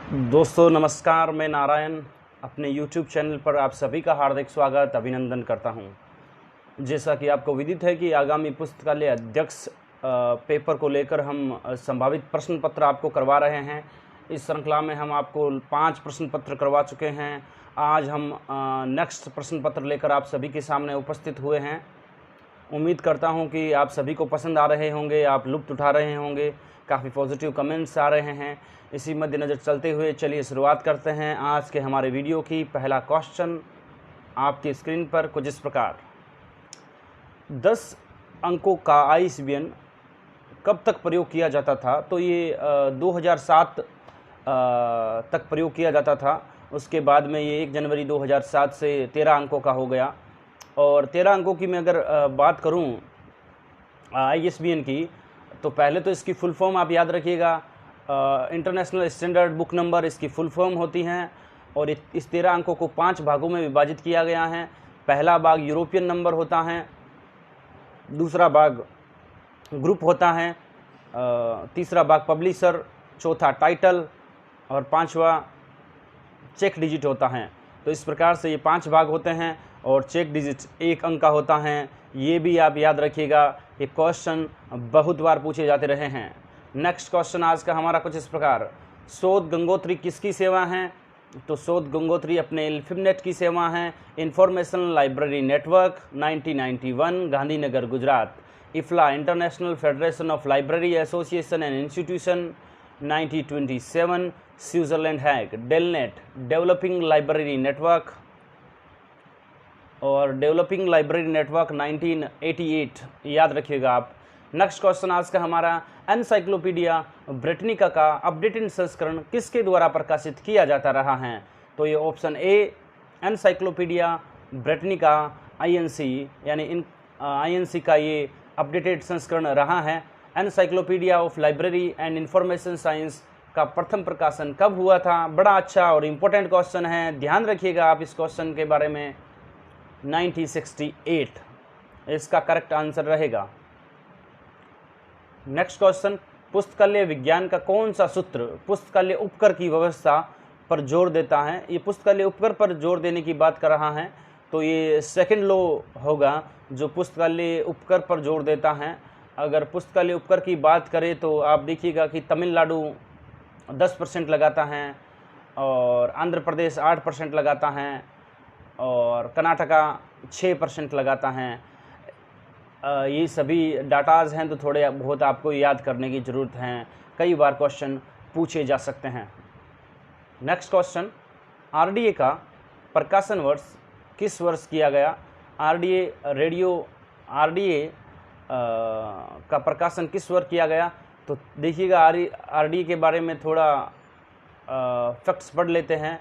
दोस्तों नमस्कार, मैं नारायण अपने YouTube चैनल पर आप सभी का हार्दिक स्वागत अभिनंदन करता हूं। जैसा कि आपको विदित है कि आगामी पुस्तकालय अध्यक्ष पेपर को लेकर हम संभावित प्रश्न पत्र आपको करवा रहे हैं। इस श्रृंखला में हम आपको 5 प्रश्न पत्र करवा चुके हैं। आज हम नेक्स्ट प्रश्न पत्र लेकर आप सभी के सामने उपस्थित हुए हैं। उम्मीद करता हूं कि आप सभी को पसंद आ रहे होंगे, आप लुत्फ़ उठा रहे होंगे, काफ़ी पॉजिटिव कमेंट्स आ रहे हैं। इसी मद्देनज़र चलते हुए चलिए शुरुआत करते हैं आज के हमारे वीडियो की। पहला क्वेश्चन आपकी स्क्रीन पर कुछ इस प्रकार, 10 अंकों का ISBN कब तक प्रयोग किया जाता था? तो ये 2007 तक प्रयोग किया जाता था। उसके बाद में ये 1 जनवरी 2007 से 13 अंकों का हो गया। और 13 अंकों की मैं अगर बात करूं ISBN की, तो पहले तो इसकी फुल फॉर्म आप याद रखिएगा। इंटरनेशनल स्टैंडर्ड बुक नंबर इसकी फुल फॉर्म होती हैं। और इस 13 अंकों को 5 भागों में विभाजित किया गया है। पहला भाग यूरोपियन नंबर होता है, दूसरा भाग ग्रुप होता है, तीसरा भाग पब्लिशर, चौथा टाइटल और पांचवा चेक डिजिट होता है। तो इस प्रकार से ये 5 भाग होते हैं और चेक डिजिट 1 अंक का होता है। ये भी आप याद रखिएगा, ये क्वेश्चन बहुत बार पूछे जाते रहे हैं। नेक्स्ट क्वेश्चन आज का हमारा कुछ इस प्रकार, शोध गंगोत्री किसकी सेवा है? तो शोध गंगोत्री अपने इल्फिमनेट की सेवा है। Information library network 1991, Gandhinagar Gujarat. IFLA international federation of library association and institution 1927, Switzerland Hague. DELNET developing library network और डेवलपिंग लाइब्रेरी नेटवर्क 1988, याद रखिएगा आप। नेक्स्ट क्वेश्चन आज का हमारा, एनसाइक्लोपीडिया ब्रिटानिका का अपडेटेड संस्करण किसके द्वारा प्रकाशित किया जाता रहा है? तो ये option A encyclopedia Britannica INC यानी INC का ये अपडेटेड संस्करण रहा है। Encyclopedia of library and information science का प्रथम प्रकाशन कब हुआ था? बड़ा अच्छा और इम्पोर्टेंट क्वेश्चन है, ध्यान रखिएगा आप इस क्वेश्चन के बारे में। 1968 इसका करेक्ट आंसर रहेगा। नेक्स्ट क्वेश्चन, पुस्तकालय विज्ञान का कौन सा सूत्र पुस्तकालय उपकर की व्यवस्था पर जोर देता है? ये पुस्तकालय उपकर पर जोर देने की बात कर रहा है, तो ये सेकंड लॉ होगा जो पुस्तकालय उपकर पर जोर देता है। अगर पुस्तकालय उपकर की बात करें तो आप देखिएगा कि तमिलनाडु 10% लगाता है और आंध्र प्रदेश 8% लगाता है और कर्नाटका 6% लगाता है। ये सभी डाटाज हैं, तो थोड़े बहुत आपको याद करने की ज़रूरत है, कई बार क्वेश्चन पूछे जा सकते हैं। नेक्स्ट क्वेश्चन, RDA का प्रकाशन वर्ष किस वर्ष किया गया? RDA का प्रकाशन किस वर्ष किया गया? तो देखिएगा RDA के बारे में थोड़ा फैक्ट्स पढ़ लेते हैं।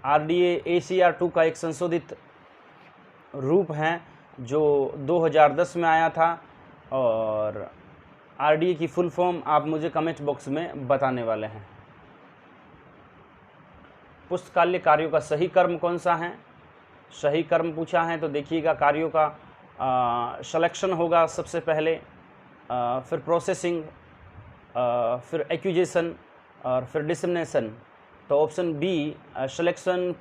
RDA ACR2 का एक संशोधित रूप है जो 2010 में आया था। और RDA की फुल फॉर्म आप मुझे कमेंट बॉक्स में बताने वाले हैं। पुस्तकालय कार्यों का सही क्रम कौन सा है? सही क्रम पूछा है तो देखिएगा, कार्यों का सिलेक्शन होगा सबसे पहले, फिर प्रोसेसिंग, फिर एक्विजिशन और फिर डिसेमिनेशन। तो option B selection,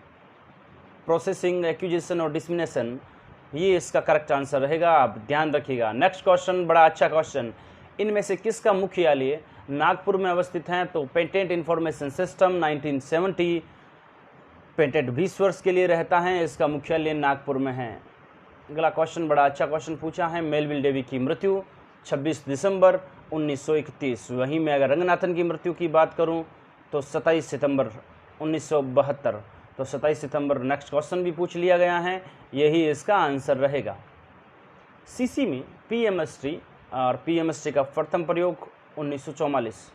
processing, acquisition और डिसेमिनेशन, ये इसका करेक्ट आंसर रहेगा, आप ध्यान रखिएगा। नेक्स्ट क्वेश्चन, बड़ा अच्छा क्वेश्चन, इनमें से किसका मुख्यालय नागपुर में अवस्थित है? तो पेटेंट इंफॉर्मेशन सिस्टम 1970 पेटेंट 20 वर्ष के लिए रहता है, इसका मुख्यालय नागपुर में है। अगला क्वेश्चन बड़ा अच्छा क्वेश्चन पूछा है, मेलविल डेवी की मृत्यु 26 दिसंबर 1931। वहीं मैं अगर रंगनाथन की मृत्यु की बात करूं तो 27 सितंबर 1972। तो 27 सितंबर नेक्स्ट क्वेश्चन भी पूछ लिया गया है, यही इसका आंसर रहेगा। CC में PMST और PMST का प्रथम प्रयोग 1944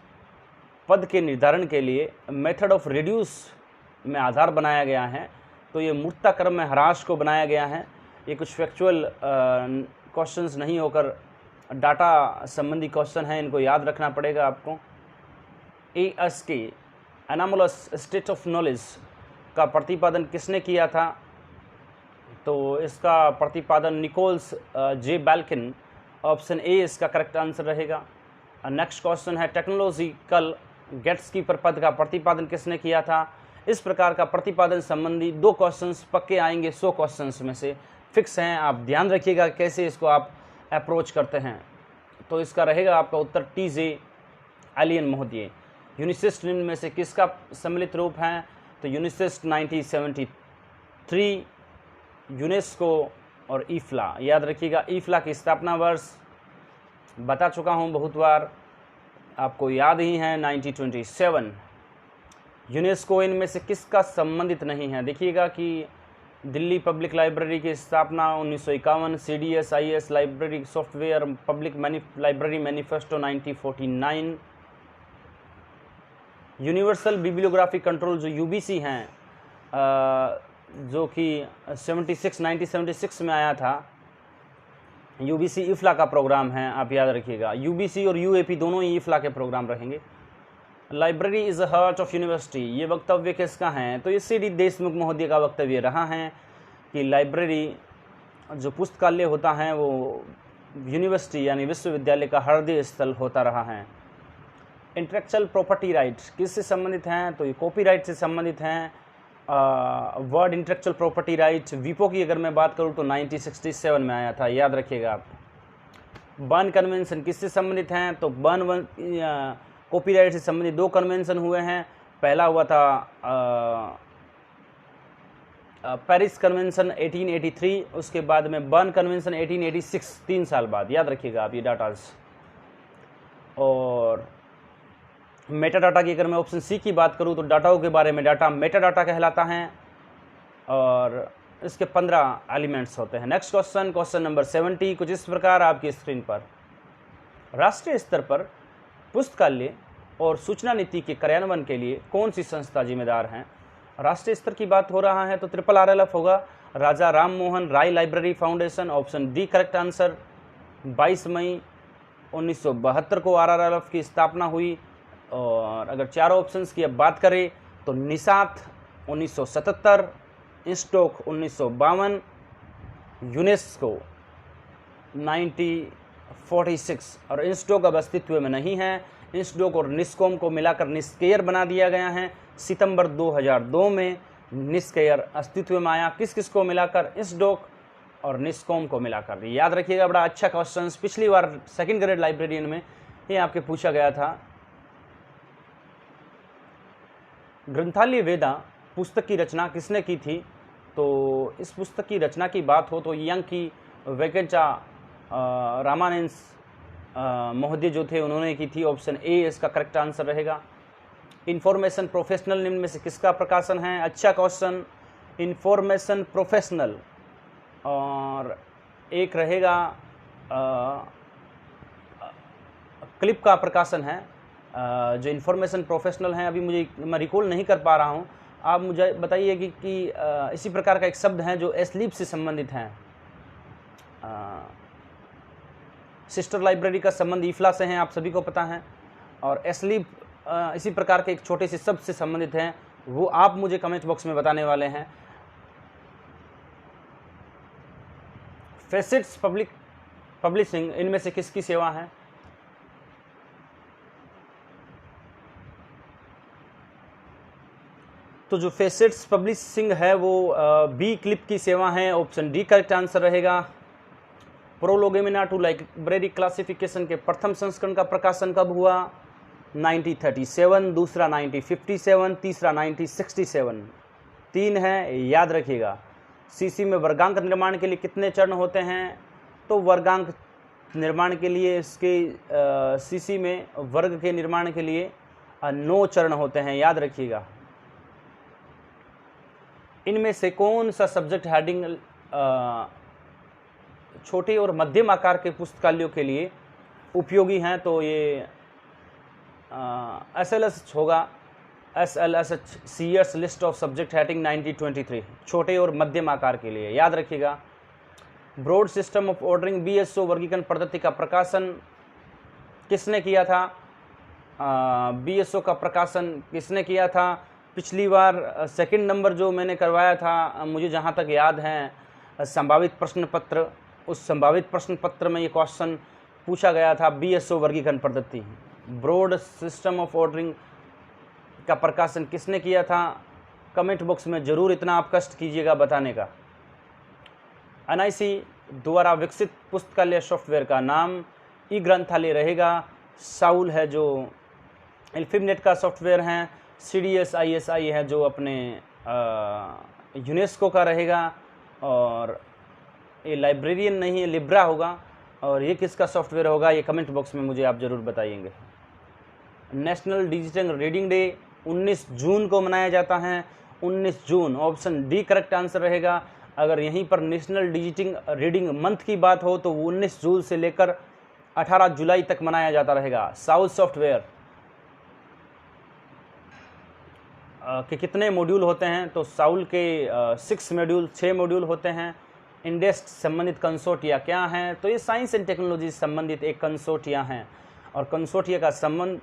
पद के निर्धारण के लिए मेथड ऑफ रिड्यूस में आधार बनाया गया है। तो ये मूर्ता क्रम में ह्रास को बनाया गया है। ये कुछ फैक्चुअल क्वेश्चंस नहीं होकर डाटा संबंधी क्वेश्चन है, इनको याद रखना पड़ेगा आपको। ASK anomalous state of knowledge का प्रतिपादन किसने किया था? तो इसका प्रतिपादन निकोल्स J बैल्किन, ऑप्शन ए इसका करेक्ट आंसर रहेगा। नेक्स्ट क्वेश्चन है, टेक्नोलॉजिकल गेट्सकीपर पद का प्रतिपादन किसने किया था। इस प्रकार का प्रतिपादन संबंधी 2 क्वेश्चंस पक्के आएंगे 100 क्वेश्चंस में से, फिक्स हैं। आप ध्यान रखिएगा कैसे इसको आप अप्रोच करते हैं। तो इसका रहेगा आपका उत्तर TJ एलियन महोदय। यूनिसिस्ट निम्न में से किसका सम्मिलित रूप है, तो यूनिसिस्ट 1973, यूनेस्को और ईफ्ला। याद रखिएगा ईफ्ला की स्थापना वर्ष बता चुका हूँ बहुत बार, आपको याद ही है 1927। यूनेस्को इनमें से किसका संबंधित नहीं है, देखिएगा कि दिल्ली पब्लिक लाइब्रेरी की स्थापना 1951, CDS-IS library software public library manifesto 1949, universal bibliography control जो UBC हैं जो कि 1976 में आया था, UBC ईफ्ला का प्रोग्राम है, आप याद रखिएगा। UBC और UAP दोनों ही ईफ्ला के प्रोग्राम रहेंगे। Library is a heart of university, ये वक्तव्य किसका है, तो ये CD देशमुख महोदय का वक्तव्य रहा है कि लाइब्रेरी जो पुस्तकालय होता है वो यूनिवर्सिटी यानी विश्वविद्यालय का हृदय स्थल होता रहा है। इंटेलेक्चुअल प्रॉपर्टी राइट्स किससे संबंधित हैं, तो ये कॉपीराइट से संबंधित हैं। वर्ड इंटेलेक्चुअल प्रॉपर्टी राइट वीपो की अगर मैं बात करूँ तो 1967 में आया था, याद रखिएगा आप। बर्न कन्वेंशन किससे संबंधित हैं, तो बर्न कॉपीराइट से संबंधित 2 कन्वेंशन हुए हैं। पहला हुआ था पेरिस कन्वेंशन 1883, उसके बाद में बर्न कन्वेंशन 1886, 3 साल बाद, याद रखिएगा आप ये डाटाज। और मेटा डाटा की अगर मैं ऑप्शन C की बात करूं तो डाटाओं के बारे में डाटा मेटा डाटा कहलाता है और इसके 15 एलिमेंट्स होते हैं। नेक्स्ट क्वेश्चन नंबर 70 कुछ इस प्रकार आपकी स्क्रीन पर। राष्ट्रीय स्तर पर पुस्तकालय और सूचना नीति के कार्यान्वयन के लिए कौन सी संस्था जिम्मेदार हैं। राष्ट्रीय स्तर की बात हो रहा है तो RRRF होगा, Raja Ram Mohan Roy library foundation. Option D correct answer. 22 मई 1972 को RRRF की स्थापना हुई। और अगर चारों ऑप्शंस की अब बात करें तो निसात 1977, इंस्टॉक 1952, यूनेस्को 1946 और इंस्टॉक अब अस्तित्व में नहीं है। इंस्टॉक और निस्कॉम को मिलाकर निस्केयर बना दिया गया है। सितंबर 2002 में निस्केयर अस्तित्व में आया। किस किस को मिलाकर, इंस्टॉक और निस्कॉम को मिलाकर। याद रखिएगा बड़ा अच्छा क्वेश्चन, पिछली बार 2nd ग्रेड लाइब्रेरियन में ये आपके पूछा गया था। ग्रंथालय वेदा पुस्तक की रचना किसने की थी, तो इस पुस्तक की रचना की बात हो तो यंकी वेंकटा रामानंस महोदय जो थे उन्होंने की थी। ऑप्शन A इसका करेक्ट आंसर रहेगा। इंफॉर्मेशन प्रोफेशनल निम्न में से किसका प्रकाशन है, अच्छा क्वेश्चन। इंफॉर्मेशन प्रोफेशनल और एक रहेगा क्लिप का प्रकाशन है। जो इंफॉर्मेशन प्रोफेशनल हैं, अभी मैं रिकॉल नहीं कर पा रहा हूं, आप मुझे बताइए कि इसी प्रकार का एक शब्द है जो एस्लीप से संबंधित है। सिस्टर लाइब्रेरी का संबंध ईफ्ला से है, आप सभी को पता है। और एस्लीप इसी प्रकार के एक छोटे से शब्द से संबंधित हैं, वो आप मुझे कमेंट बॉक्स में बताने वाले हैं। फेसिट्स पब्लिशिंग इनमें से किसकी सेवा है, तो जो फेसिट्स पब्लिशिंग है वो B क्लिप की सेवा है। ऑप्शन D करेक्ट आंसर रहेगा। प्रोलोगेमिना टू लाइब्रेरी क्लासिफिकेशन के प्रथम संस्करण का प्रकाशन कब हुआ, 1937, दूसरा 1957, तीसरा 1967, 3 है, याद रखिएगा। CC में वर्गांक निर्माण के लिए कितने चरण होते हैं, तो वर्गांक निर्माण के लिए इसके CC में वर्ग के निर्माण के लिए 9 चरण होते हैं, याद रखिएगा। इनमें से कौन सा सब्जेक्ट हेडिंग छोटे और मध्यम आकार के पुस्तकालयों के लिए उपयोगी हैं, तो ये SLS होगा। SLSH Sears list of subject heading 1923, छोटे और मध्यम आकार के लिए, याद रखिएगा। Broad system of ordering BSO वर्गीकरण पद्धति का प्रकाशन किसने किया था, BSO का प्रकाशन किसने किया था। पिछली बार 2nd नंबर जो मैंने करवाया था, मुझे जहाँ तक याद है, संभावित प्रश्न पत्र, उस संभावित प्रश्न पत्र में ये क्वेश्चन पूछा गया था। BSO वर्गीकरण पद्धति, ब्रॉड सिस्टम ऑफ ऑर्डरिंग का प्रकाशन किसने किया था? कमेंट बॉक्स में ज़रूर इतना आप कष्ट कीजिएगा बताने का। NIC द्वारा विकसित पुस्तकालय सॉफ्टवेयर का नाम ई ग्रंथालय रहेगा। साउल है जो एल्फिबनेट का सॉफ्टवेयर है। CDS ISI है जो अपने यूनेस्को का रहेगा। और ये लाइब्रेरियन नहीं है, लिब्रा होगा। और ये किसका सॉफ्टवेयर होगा, ये कमेंट बॉक्स में मुझे आप ज़रूर बताइएंगे। नेशनल डिजिटल रीडिंग डे 19 जून को मनाया जाता है। 19 जून, ऑप्शन डी करेक्ट आंसर रहेगा। अगर यहीं पर नेशनल डिजिटल रीडिंग मंथ की बात हो तो वो 19 जून से लेकर 18 जुलाई तक मनाया जाता रहेगा। साउल सॉफ्टवेयर के कितने मॉड्यूल होते हैं? तो साउल के 6 मॉड्यूल होते हैं। इंडेस्ट संबंधित कंसोर्टिया क्या हैं? तो ये साइंस एंड टेक्नोलॉजी संबंधित एक कंसोर्टिया हैं। और कंसोर्टिया का संबंध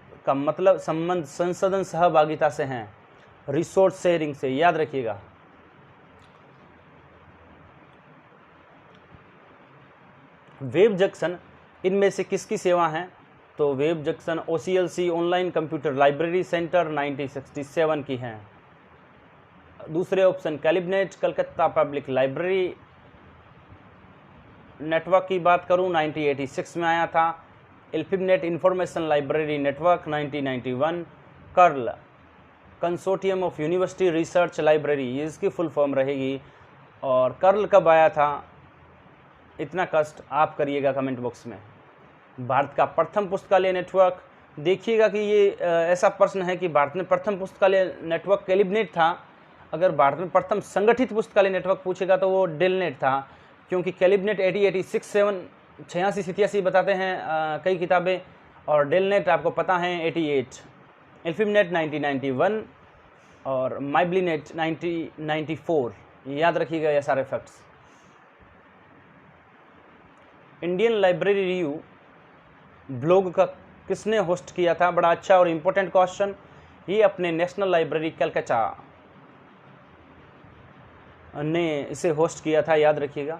संशोधन सहभागिता से हैं, रिसोर्स शेयरिंग से, याद रखिएगा। वेब जंक्शन इनमें से किसकी सेवा है? तो web junction OCLC online computer library center 1967 की है। दूसरे option CALIBNET Calcutta public library network की बात करूं 1986 में आया था। INFLIBNET information library network 1991। CURL consortium of university research library, ये इसकी फुल फॉर्म रहेगी। और कर्ल कब आया था, इतना कष्ट आप करिएगा कमेंट बॉक्स में। भारत का प्रथम पुस्तकालय नेटवर्क, देखिएगा कि ये ऐसा प्रश्न है कि भारत में प्रथम पुस्तकालय नेटवर्क कैलिबनेट था। अगर भारत में प्रथम संगठित पुस्तकालय नेटवर्क पूछेगा तो वो डेलनेट था, क्योंकि कैलिबनेट 86 बताते हैं कई किताबें, और डेलनेट आपको पता है 88। एल्फिबनेट 1991 और माइब्लिनेट 1994, याद रखिएगा ये सारे facts. Indian library review blog का किसने होस्ट किया था? बड़ा अच्छा और इम्पोर्टेंट क्वेश्चन। ये अपने नेशनल लाइब्रेरी कलकत्ता ने इसे होस्ट किया था, याद रखिएगा।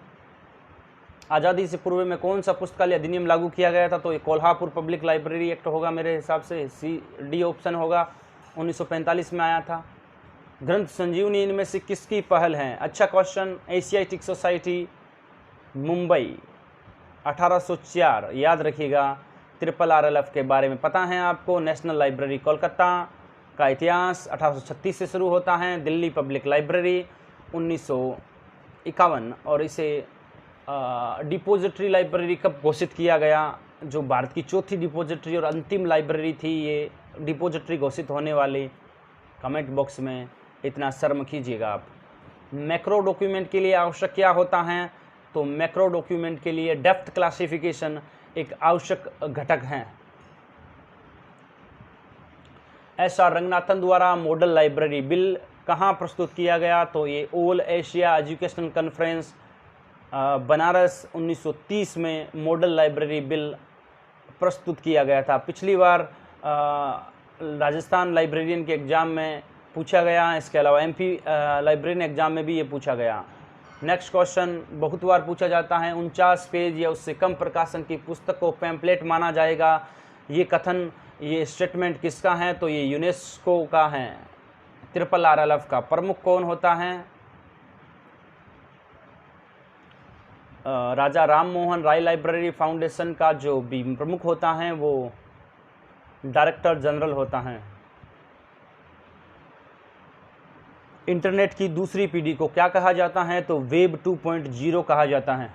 आज़ादी से पूर्व में कौन सा पुस्तकालय अधिनियम लागू किया गया था? तो ये कोल्हापुर पब्लिक लाइब्रेरी एक्ट होगा मेरे हिसाब से, CD ऑप्शन होगा, 1945 में आया था। ग्रंथ संजीवनी इनमें से किसकी पहल है? अच्छा क्वेश्चन। एशियाटिक सोसाइटी मुंबई 1804, याद रखिएगा। RRRLF के बारे में पता है आपको। नेशनल लाइब्रेरी कोलकाता का इतिहास 1836 से शुरू होता है। Delhi public library 1951। और इसे डिपोजिटरी लाइब्रेरी कब घोषित किया गया? जो भारत की चौथी डिपोजिटरी और अंतिम लाइब्रेरी थी, ये डिपोजिटरी घोषित होने वाली। कमेंट बॉक्स में इतना शर्म कीजिएगा आप। मैक्रो डॉक्यूमेंट के लिए आवश्यक क्या होता है? तो मैक्रो डॉक्यूमेंट के लिए डेप्थ क्लासिफिकेशन एक आवश्यक घटक है। SR रंगनाथन द्वारा मॉडल लाइब्रेरी बिल कहाँ प्रस्तुत किया गया? तो ये all Asia educational conference Banaras 1930 में मॉडल लाइब्रेरी बिल प्रस्तुत किया गया था। पिछली बार राजस्थान लाइब्रेरियन के एग्ज़ाम में पूछा गया, इसके अलावा MP लाइब्रेरियन एग्ज़ाम में भी ये पूछा गया। नेक्स्ट क्वेश्चन बहुत बार पूछा जाता है, 49 पेज या उससे कम प्रकाशन की पुस्तक को पैम्पलेट माना जाएगा। ये कथन, ये स्टेटमेंट किसका है? तो ये यूनेस्को का है। RRRLF का प्रमुख कौन होता है? राजा राम मोहन राय लाइब्रेरी फाउंडेशन का जो भी प्रमुख होता है वो डायरेक्टर जनरल होता है। इंटरनेट की दूसरी पीढ़ी को क्या कहा जाता है? तो वेब 2.0 कहा जाता है।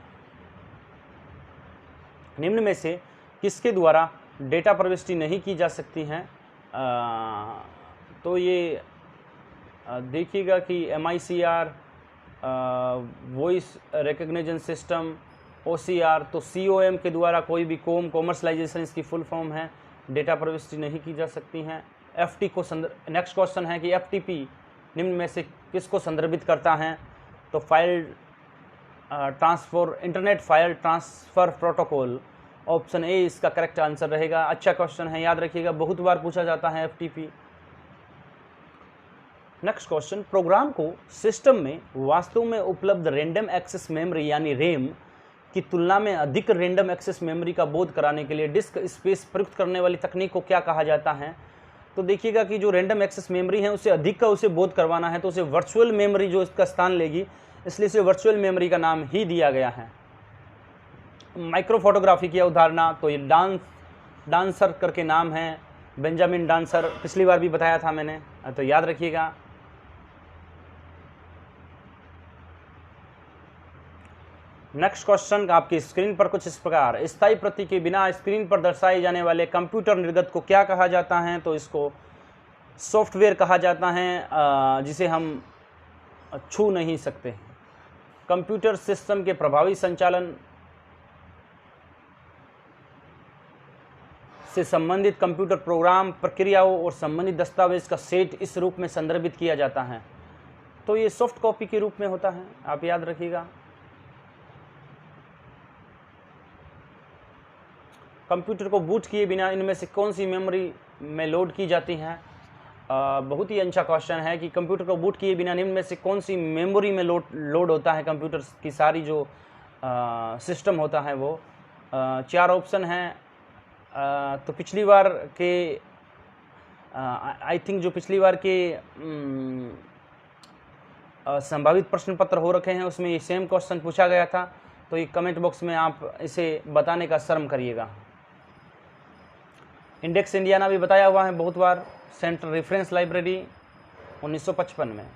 निम्न में से किसके द्वारा डेटा प्रविष्टि नहीं की जा सकती हैं? तो ये देखिएगा कि MICR voice recognition system, OCR, तो COM के द्वारा कोई भी कॉमर्शलाइजेशन इसकी फुल फॉर्म है, डेटा प्रविष्टि नहीं की जा सकती हैं। FT को नेक्स्ट क्वेश्चन है कि FTP निम्न में से किसको संदर्भित करता है? तो file transfer, internet file transfer protocol, option A इसका करेक्ट आंसर रहेगा। अच्छा क्वेश्चन है, याद रखिएगा, बहुत बार पूछा जाता है FTP। नेक्स्ट क्वेश्चन, प्रोग्राम को सिस्टम में वास्तव में उपलब्ध रैंडम एक्सेस मेमोरी यानी रैम की तुलना में अधिक रैंडम एक्सेस मेमोरी का बोध कराने के लिए डिस्क स्पेस प्रयुक्त करने वाली तकनीक को क्या कहा जाता है? तो देखिएगा कि जो रैंडम एक्सेस मेमोरी है उससे अधिक का उसे बोध करवाना है तो उसे वर्चुअल मेमोरी जो इसका स्थान लेगी, इसलिए इसे वर्चुअल मेमोरी का नाम ही दिया गया है। माइक्रो फोटोग्राफी की अवधारणा, तो ये डांसर करके नाम है, बेंजामिन डांसर, पिछली बार भी बताया था मैंने, तो याद रखिएगा। नेक्स्ट क्वेश्चन आपकी स्क्रीन पर कुछ इस प्रकार, स्थायी प्रति के बिना स्क्रीन पर दर्शाए जाने वाले कंप्यूटर निर्गत को क्या कहा जाता है? तो इसको सॉफ्टवेयर कहा जाता है जिसे हम छू नहीं सकते। कंप्यूटर सिस्टम के प्रभावी संचालन से संबंधित कंप्यूटर प्रोग्राम, प्रक्रियाओं और संबंधित दस्तावेज का सेट इस रूप में संदर्भित किया जाता है। तो ये सॉफ्ट कॉपी के रूप में होता है, आप याद रखिएगा। कंप्यूटर को बूट किए बिना इनमें से कौन सी मेमोरी में लोड की जाती है? बहुत ही अच्छा क्वेश्चन है कि कंप्यूटर को बूट किए बिना इनमें से कौन सी मेमोरी में लोड होता है कंप्यूटर की सारी जो सिस्टम होता है वो। 4 ऑप्शन हैं। तो पिछली बार के आई थिंक जो पिछली बार के संभावित प्रश्न पत्र हो रखे हैं उसमें ये सेम क्वेश्चन पूछा गया था, तो ये कमेंट बॉक्स में आप इसे बताने का शर्म करिएगा। इंडेक्स इंडियाना भी बताया हुआ है बहुत बार, सेंट्रल रेफरेंस लाइब्रेरी 1955 में।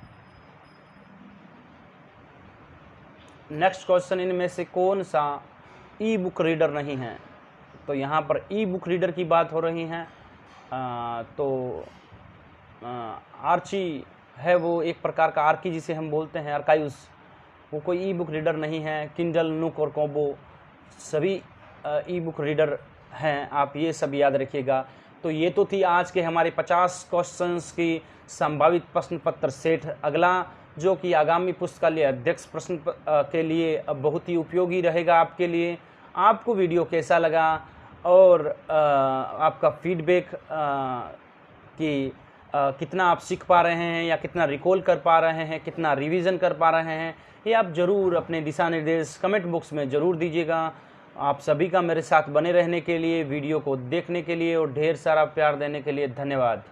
नेक्स्ट क्वेश्चन, इनमें से कौन सा ई बुक रीडर नहीं है? तो यहाँ पर ई बुक रीडर की बात हो रही है। तो आर्ची है वो एक प्रकार का आर्की जिसे हम बोलते हैं, आर्काइव्स, वो कोई ई बुक रीडर नहीं है। किंडल, नूक और कोबो सभी ई बुक रीडर हैं, आप ये सब याद रखिएगा। तो ये तो थी आज के हमारे 50 क्वेश्चंस की संभावित प्रश्न पत्र सेट। अगला जो कि आगामी पुस्तकालय अध्यक्ष प्रश्न के लिए बहुत ही उपयोगी रहेगा आपके लिए। आपको वीडियो कैसा लगा और आपका फीडबैक कि कितना आप सीख पा रहे हैं या कितना रिकॉल कर पा रहे हैं, कितना रिवीजन कर पा रहे हैं, ये आप ज़रूर अपने दिशा निर्देश कमेंट बॉक्स में ज़रूर दीजिएगा। आप सभी का मेरे साथ बने रहने के लिए, वीडियो को देखने के लिए और ढेर सारा प्यार देने के लिए धन्यवाद।